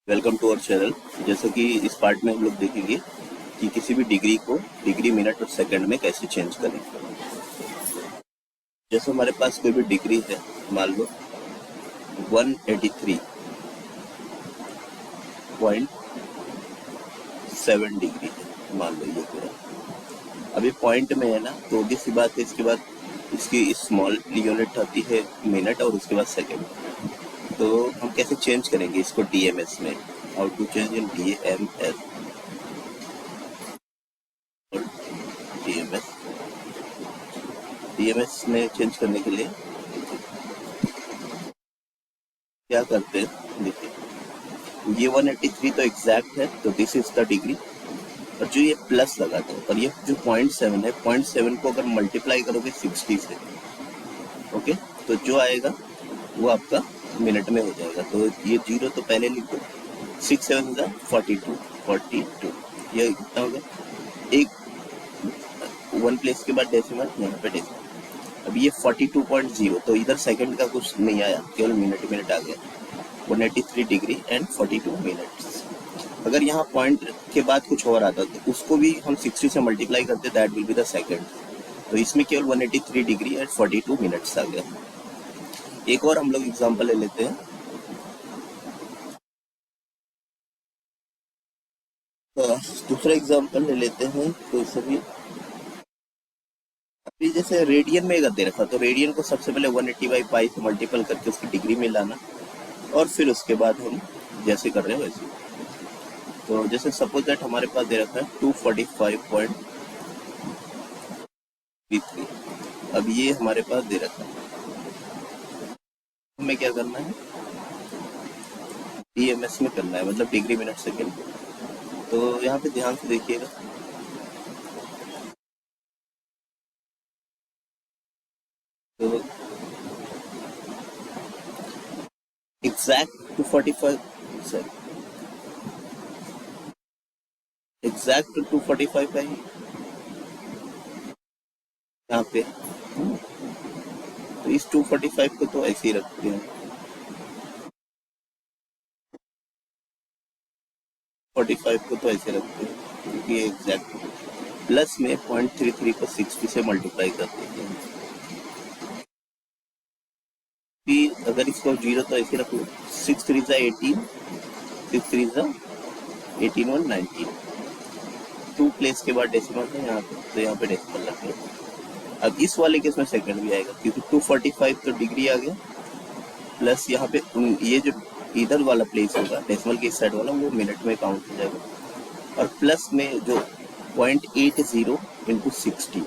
Welcome to our channel. जैसे कि इस पार्ट में हम लोग देखेंगे कि किसी भी डिग्री को डिग्री, मिनट और सेकंड में कैसे चेंज करें। जैसे हमारे पास कोई भी डिग्री है, मान लो 183.7 डिग्री है, मान लो ये पूरा। अभी पॉइंट में है ना, तो obvious सी बात है, इसके बाद इसकी स्मॉल यूनिट आती है मिनट और उसके बाद सेकंड। तो हम कैसे चेंज करेंगे इसको डीएमएस में? How to change in DMS? DMS DMS में चेंज करने के लिए क्या करते हैं, देखिए ये 183 तो एग्जैक्ट है, तो दिस इज द डिग्री। और जो ये प्लस लगाते हैं, और ये जो 0.7 है, 0.7 को अगर मल्टीप्लाई करोगे 60 से, ओके, तो जो आएगा वो आपका मिनट में हो जाएगा। तो ये जीरो तो पहले लिख दो, 6 7 42, ये कितना होगा? एक वन प्लेस के बाद डेसिमल, यहाँ पे डेसिमल। अब ये 42.0, तो इधर सेकंड का कुछ नहीं आया, केवल मिनट आ गया। 183 डिग्री एंड 42 मिनट्स। अगर यहाँ पॉइंट के बाद कुछ और आता तो उसको भी हम 60 से मल्टीप्लाई करते, that will be the second. तो इसमें केवल 183 डिग्री एंड 42 मिनट्स आ गया। एक और हम लोग एग्जांपल ले लेते हैं। तो दूसरा एग्जांपल ले लेते हैं, तो सभी अभी जैसे रेडियन में अगर दे रखा, तो रेडियन को सबसे पहले 180/पाई से मल्टीपल करके उसकी डिग्री में लाना, और फिर उसके बाद हम जैसे कर रहे हैं वैसे। तो जैसे सपोज दैट हमारे पास दे रखा है 245.33। अब ये हमारे पास दे रखा है, हमें क्या करना है? डीएमएस में करना है, मतलब डिग्री मिनट सेकेंड। तो यहाँ पे ध्यान से देखिएगा, तो एग्जैक्ट 245, सॉरी, एग्जैक्ट 245 है यहाँ पे। तो इस 245 को तो ऐसे ही रखते हैं, 45 को तो ऐसे रखते हैं, क्योंकि एग्जैक्ट। प्लस में 0.33 को 60 से मल्टीप्लाई कर देते हैं। अगर इसको जीरो तो ऐसे रखो, 6 3 18, 6 3 18 1 19। 2 प्लेस के बाद डेसिमल है यहाँ पे, तो यहाँ पे डेसिमल रखें। अब इस वाले केस में सेकंड भी आएगा, क्योंकि 245 तो डिग्री आ गया, प्लस यहाँ पे ये जो इधर वाला प्लेस होगा डेसिमल के इस साइड वाला, वो मिनट में काउंट हो जाएगा। और प्लस में जो 0.80 इंटू 60,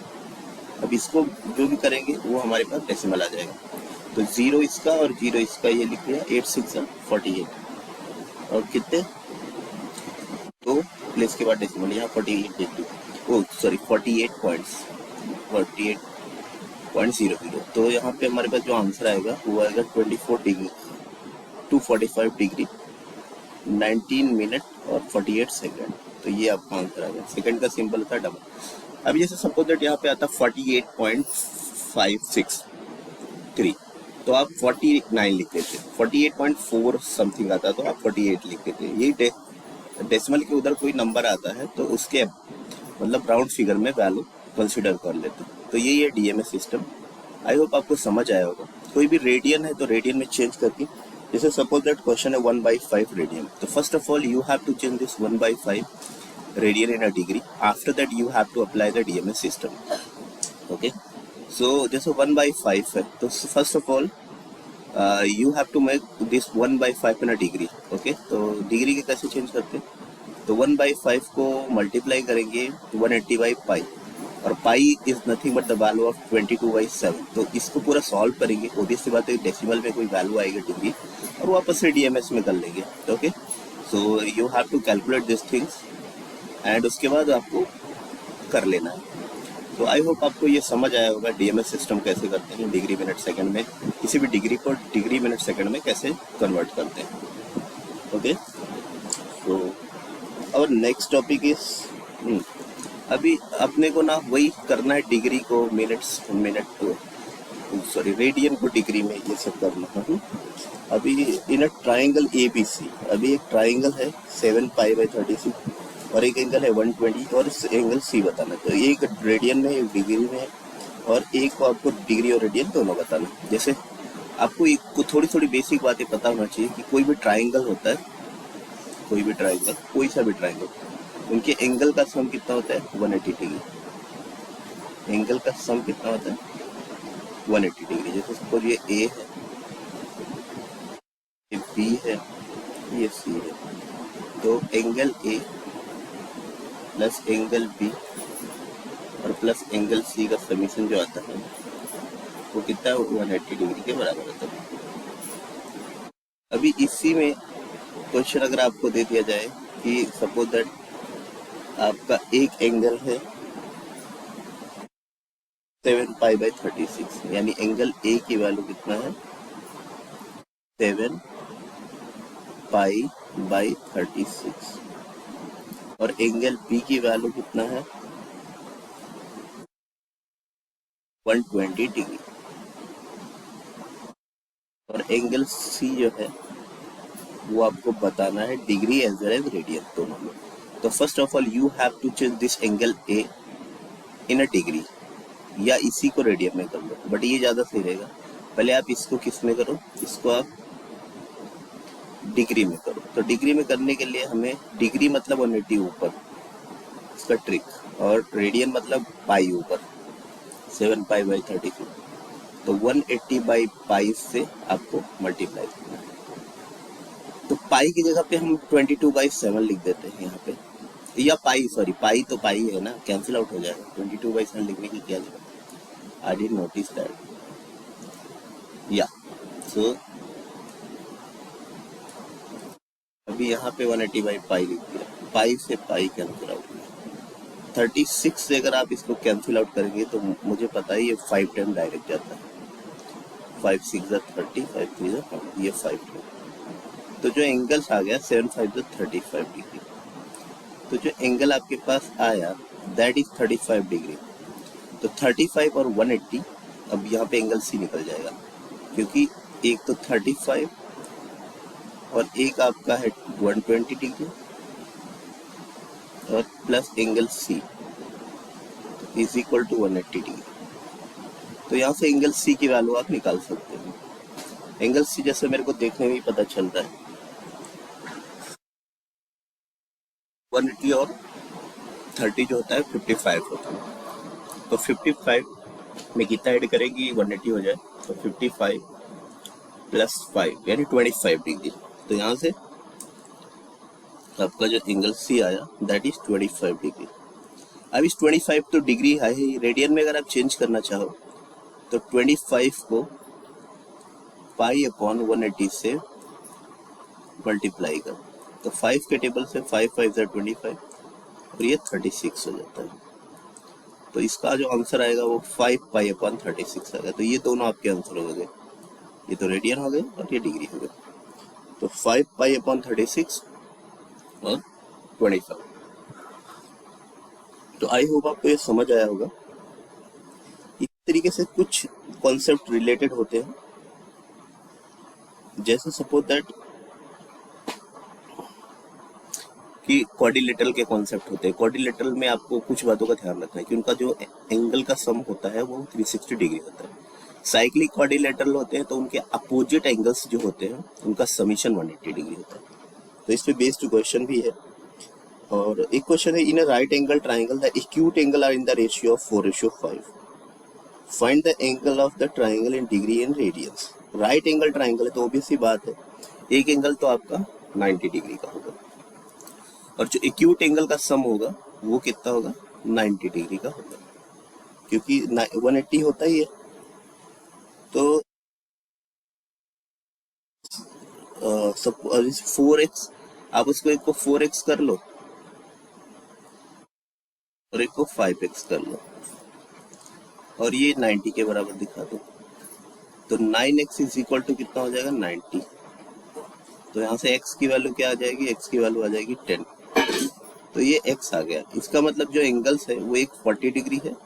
अब इसको जो भी करेंगे वो हमारे पास डेसिमल आ जाएगा। तो जीरो इसका और जीरो इसका, ये लिख दिया, 8 6 48। और कितने? तो प्लेस के बाद डेसिमल, यहाँ 48 डिग्री, ओ सॉरी 48 पॉइंट्स, 48.00। तो यहाँ पे हमारे पास जो आंसर आएगा वो आएगा 24 डिग्री, 245 डिग्री, 19 मिनट और 48 सेकंड। तो ये आपका आंसर आ गया। सेकंड का सिंबल था डबल। अब जैसे सपोज दैट यहाँ पे आता 48.563, तो आप 49 लिख देते, 48.4 समथिंग आता तो आप 48 लिख देते। यही डेसिमल के उधर कोई नंबर आता है तो उसके मतलब राउंड फिगर में वैल्यू कंसिडर कर लेते। तो ये डीएमएस सिस्टम। आई होप आपको समझ आया होगा। कोई भी रेडियन है तो रेडियन में चेंज करके, जैसे सपोज दैट क्वेश्चन है 1/5 रेडियन, तो first of all you have to change this 1/5 radian in a degree. After that you have to apply the DMS system. Okay, so जैसे 1/5 है, तो first of all you have to make this 1/5 in a degree. Okay, तो degree के कैसे change करते हैं? तो 1/5 को मल्टीप्लाई करेंगे 180/पाई, और pi is nothing but the value of 22/7। तो इसको पूरा सॉल्व करेंगे, obvious सी बात है डेसिमल में कोई वैल्यू आएगी डिग्री, और वापस से डीएमएस में कर लेंगे। Okay, so you have to calculate this things and उसके बाद आपको कर लेना है। तो आई होप आपको ये समझ आया होगा डीएमएस सिस्टम कैसे करते हैं, डिग्री मिनट सेकंड में, किसी भी डिग्री को डिग्री मिनट सेकंड में कैसे कन्वर्ट करते हैं। ओके, तो और नेक्स्ट टॉपिक इज, अभी अपने को ना वही करना है, डिग्री को मिनट, सॉरी रेडियन को डिग्री में, ये सब करना है। अभी इन अ ट्राइंगल ABC, अभी एक ट्राइंगल है 7 पाई/36 और एक एंगल है 120 और एंगल C बताना। तो एक रेडियन में, एक डिग्री में, और एक को आपको डिग्री और रेडियन दोनों बताना। जैसे आपको एक थोड़ी थोड़ी बेसिक बातें पता होना चाहिए कि कोई भी ट्राइंगल होता है, कोई भी ट्राइंगल, कोई सा भी ट्राइंगल, उनके एंगल का सम कितना होता है? 180 डिग्री। एंगल का सम कितना होता है? 180 डिग्री। जैसे सपोज ये A है, ये B है, ये C है, तो angle A plus angle B और प्लस एंगल C का समीशन जो आता है वो कितना है? 180 डिग्री के बराबर होता है। अभी इसी में क्वेश्चन अगर आपको दे दिया जाए कि सपोज दैट आपका एक एंगल है 7 पाई/36, यानी एंगल A की वैल्यू कितना है? 7 पाई/36 और एंगल B की वैल्यू कितना है? 120 डिग्री। और एंगल C जो है वो आपको बताना है degree as well as radian दोनों में। तो first of all you have to change this angle A in a degree, या इसी को रेडियन में कर लो, बट ये ज़्यादा सही रहेगा। पहले आप इसको किस में करो? इसको आप डिग्री में करो। तो डिग्री में करने के लिए हमें डिग्री मतलब 180 ऊपर, इसका ट्रिक, और रेडियन मतलब पाई ऊपर, 7 पाई/36। तो 180 बाई पाई से आपको मल्टीप्लाई करना है। तो पाई की जगह पे हम 22/7 लिख देते हैं यहाँ पे, या पाई, सॉरी पाई तो पाई है ना, कैंसिल आउट हो जाएगा। 22/7 लिखने की क्या जरूरत? I did notice that. या सो अभी यहाँ पे 180 बाई पाई लिख दिया, पाई से पाई कैंसिल आउट हुआ। 36 से अगर आप इसको कैंसिल आउट करेंगे तो मुझे पता है ये 5 टाइम डायरेक्ट जाता है। 5 6 30, 5 3 40, ये 5 टाइम। तो जो एंगल्स आ गया 7 5 35 डिग्री। तो जो एंगल आपके पास आया दैट इज 35 डिग्री। तो 35 और 180, अब यहाँ पे एंगल C निकल जाएगा, क्योंकि एक तो 35 और एक आपका है 120 डिग्री और plus angle C is equal to 180 degree. तो यहाँ से एंगल C की वैल्यू आप निकाल सकते हो। एंगल C जैसे मेरे को देखने में ही पता चलता है, 180 और 30 जो होता है 55 होता है। तो 55 में कितना ऐड करेंगी? 180 हो जाए, तो 55 प्लस 5 यानी 25 डिग्री। तो यहाँ से आपका जो एंगल C आया दैट इज 25 डिग्री। अब इस 25 तो डिग्री है ही, रेडियन में अगर आप चेंज करना चाहो तो 25 को पाई/180 से मल्टीप्लाई कर, तो 5 के टेबल से 5 5 25 और ये 36 हो जाता है। तो इसका जो आंसर आएगा वो 5 पाई/36 आएगा। तो ये दोनों आपके आंसर हो गए, ये तो रेडियन हो गए और ये डिग्री हो गए। तो 5 पाई/36 और 25। तो आई होप आपको ये समझ आया होगा। इस तरीके से कुछ कॉन्सेप्ट रिलेटेड होते हैं, जैसे सपोज दैट कि क्वाड्रिलेटरल के कॉन्सेप्ट होते हैं। क्वाड्रिलेटरल में आपको कुछ बातों का ध्यान रखना है कि उनका जो एंगल का सम होता है वो 360 डिग्री होता है। साइक्लिक क्वाड्रिलेटरल होते हैं तो उनके अपोजिट एंगल्स जो होते हैं उनका समीशन 180 डिग्री होता है। तो इस पे बेस्ड क्वेश्चन भी है। और एक क्वेश्चन है, in a right angle triangle the acute angle are in the ratio of 4:5। Find the angle of the triangle in degree and radians. Right angle triangle है तो ऑब्वियस सी बात है, एक एंगल तो आपका 90 डिग्री का होगा और जो एक्यूट एंगल का सम होगा वो कितना होगा? 90 डिग्री का होगा, क्योंकि 180 होता ही है। तो 4x, आप उसको एक को 4x कर लो और एक को 5x कर लो और ये 90 के बराबर दिखा दो। तो 9x इज इक्वल टू कितना हो जाएगा? 90। तो यहाँ से x की वैल्यू क्या आ जाएगी? x की वैल्यू आ जाएगी 10। तो ये x आ गया। इसका मतलब जो एंगल्स है वो एक 40 डिग्री है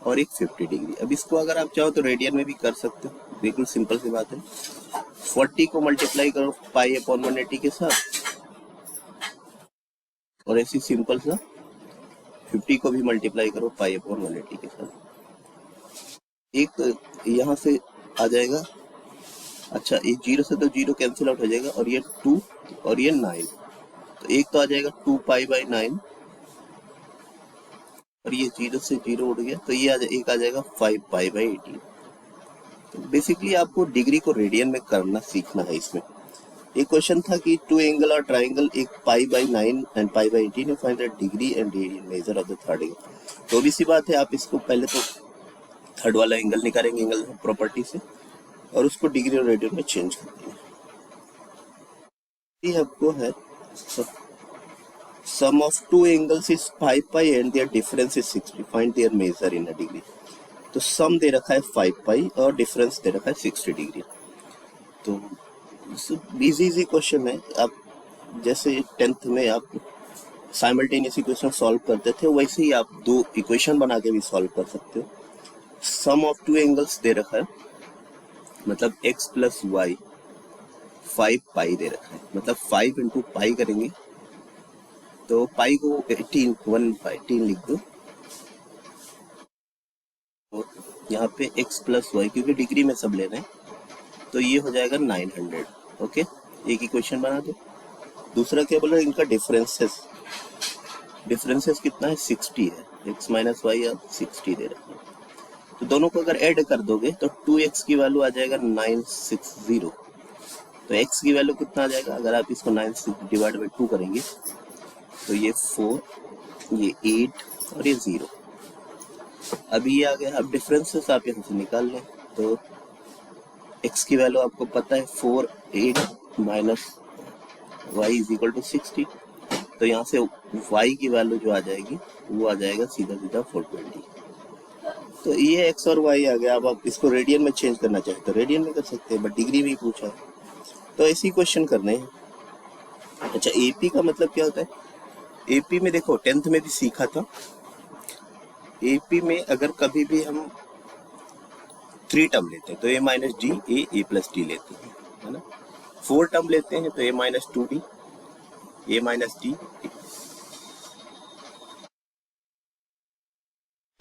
और एक 50 डिग्री। अब इसको अगर आप चाहो तो रेडियन में भी कर सकते हो, बिल्कुल सिंपल सी बात है। 40 को मल्टीप्लाई करो पाई अपॉन 180 के साथ, और ऐसी सिंपल सा 50 को भी मल्टीप्लाई करो पाई अपॉन 180 के साथ। एक तो यहाँ से आ जाएगा, अच्छा ये जीरो से तो जीरो कैंसिल आउट हो जाएगा, और ये 2 और ये 9, तो एक तो आ जाएगा 2 पाई बाई 9, और ये जीरो से जीरो उड़ गया, तो ये एक आ जाएगा 5 पाई बाई 18। तो बेसिकली आपको डिग्री को रेडियन में करना सीखना है। इसमें एक क्वेश्चन था कि टू एंगल और ट्राइंगल, एक pi by 9 and pi by 18, find the degree and radian major of the third angle. तो भी सी बात है, आप इसको पहले तो थर्ड वाला एंगल निकालेंगे एंगल प्रॉपर्टी से, और उसको डिग्री और रेडियन में चेंज कर देंगे। ये आपको है sum of two angles is 5 pi and their difference is 60, find their measure in a degree. तो सम दे रखा है 5 पाई और डिफरेंस दे रखा है 60 डिग्री। तो इजी क्वेश्चन है। आप जैसे 10th में आप साइमल्टेनियस इक्वेशन सॉल्व करते थे, वैसे ही आप दो इक्वेशन बना के भी सॉल्व कर सकते हो। सम ऑफ टू एंगल्स दे रखा है, मतलब x प्लस वाई 5 पाई दे रखा है, मतलब 5 इंटू पाई करेंगे तो पाई को 18 लिख दो, और यहाँ पे x प्लस वाई, क्योंकि डिग्री में सब ले रहे हैं, तो ये हो जाएगा 900। ओके, एक इक्वेशन बना दो। दूसरा क्या बोला, इनका डिफरेंसेस कितना है, 60 है, x माइनस वाई आप 60 दे रहे हैं, तो दोनों को अगर ऐड कर दोगे तो 2x की वैल्यू आ जाएगा 960, तो x की वैल्यू कितना आ जाएगा, अगर आप इसको 9 डिवाइड बाई 2 करेंगे तो ये 4, ये 8 और ये 0। अभी ये आ गया। अब डिफरेंसेस आप यहाँ से निकाल लें, तो x की वैल्यू आपको पता है 4, 8 minus y is equal to 60, तो यहाँ से y की वैल्यू जो आ जाएगी वो आ जाएगा सीधा 420। तो ये x और y आ गया। अब आप इसको रेडियन में चेंज करना चाहे तो रेडियन में कर सकते हैं, बट डिग्री में ही पूछा है तो ऐसे ही क्वेश्चन करने हैं। अच्छा, एपी का मतलब क्या होता है? एपी में देखो 10th में भी सीखा था। एपी में अगर कभी भी हम 3 टर्म लेते हैं तो a minus D, A plus D लेते हैं, है ना। 4 टर्म लेते हैं तो a minus 2d, a minus D.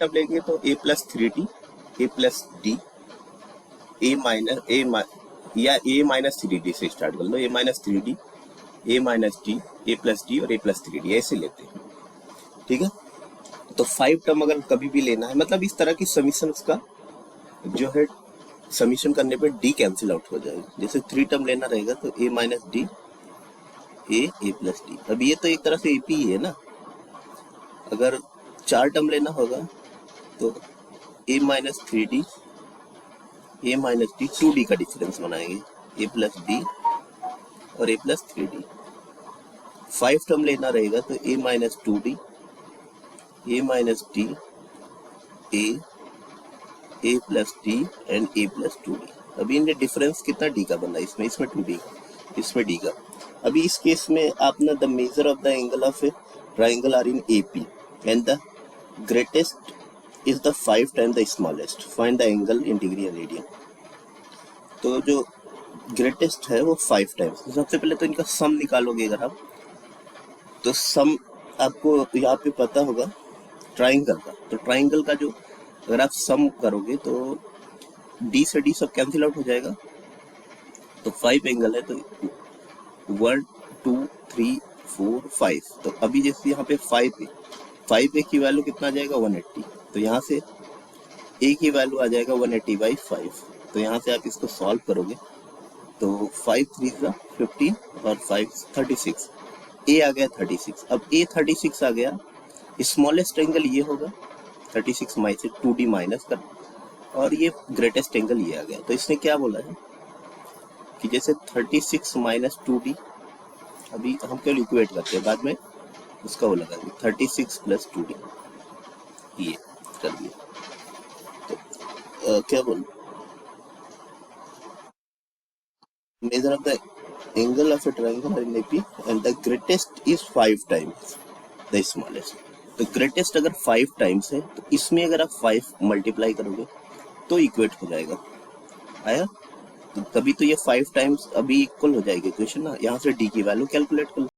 Term लेंगे तो a plus 3d, a plus D, a minus 3d से स्टार्ट कर लो, a minus 3d, a minus D, a plus D और a प्लस 3d ऐसे लेते हैं, ठीक है। तो 5 टर्म अगर कभी भी लेना है, मतलब इस तरह की समीशन का जो है समीशन करने पे डी कैंसिल आउट हो जाएगा। जैसे 3 टर्म लेना रहेगा तो a minus D, a plus D. अब ये तो एक तरह से एपी ही है ना। अगर 4 टर्म लेना होगा तो a minus 3d, a minus D, 2d का डिफरेंस बनाएंगे, a प्लस डी और a प्लस 3d। 5 टर्म लेना रहेगा तो a minus 2d, a minus D, a plus D and a plus 2d। अभी इनका डिफरेंस कितना डी का बन रहा है, इसमें 2d का, इसमें d का। अभी इस केस में आप ना the measure of the angle of a triangle are in AP and the greatest is the 5 time the smallest, find the angle in degree and radian. तो जो ग्रेटेस्ट है वो 5 टाइम्स। तो सबसे पहले तो इनका सम निकालोगे अगर आप, तो सम आपको यहाँ पे पता होगा ट्राइंगल का। तो ट्राइंगल का जो अगर आप सम करोगे तो डी से डी सब कैंसिल आउट हो जाएगा। तो 5 एंगल है तो 1 2 3 4 5। तो अभी जैसे यहाँ पे 5 की वैल्यू कितना आ जाएगा 180, तो यहाँ से ए की वैल्यू आ जाएगा 180/5। तो यहाँ से आप इसको सॉल्व करोगे तो 5 3 15 और 5 36, ए आ गया 36। अब ए 36 आ गया, स्मॉलेस्ट एंगल ये होगा 36 में से 2d माइनस कर, और ये ग्रेटेस्ट एंगल ये आ गया। तो इसने क्या बोला है कि जैसे 36 माइनस 2d, अभी हम केवल इक्वेट करते हैं, बाद में उसका वो लगाएंगे 36 प्लस 2d, ये कर दिया। तो क्या बोल, major of the angle of A triangle in AP and the greatest is 5 times the smallest. तो ग्रेटेस्ट अगर 5 टाइम्स है तो इसमें अगर आप 5 मल्टीप्लाई करोगे तो इक्वेट हो जाएगा। आया? तो तभी तो ये 5 टाइम्स अभी इक्वल हो जाएगी इक्वेशन ना। यहाँ से डी की वैल्यू कैलकुलेट कर लो।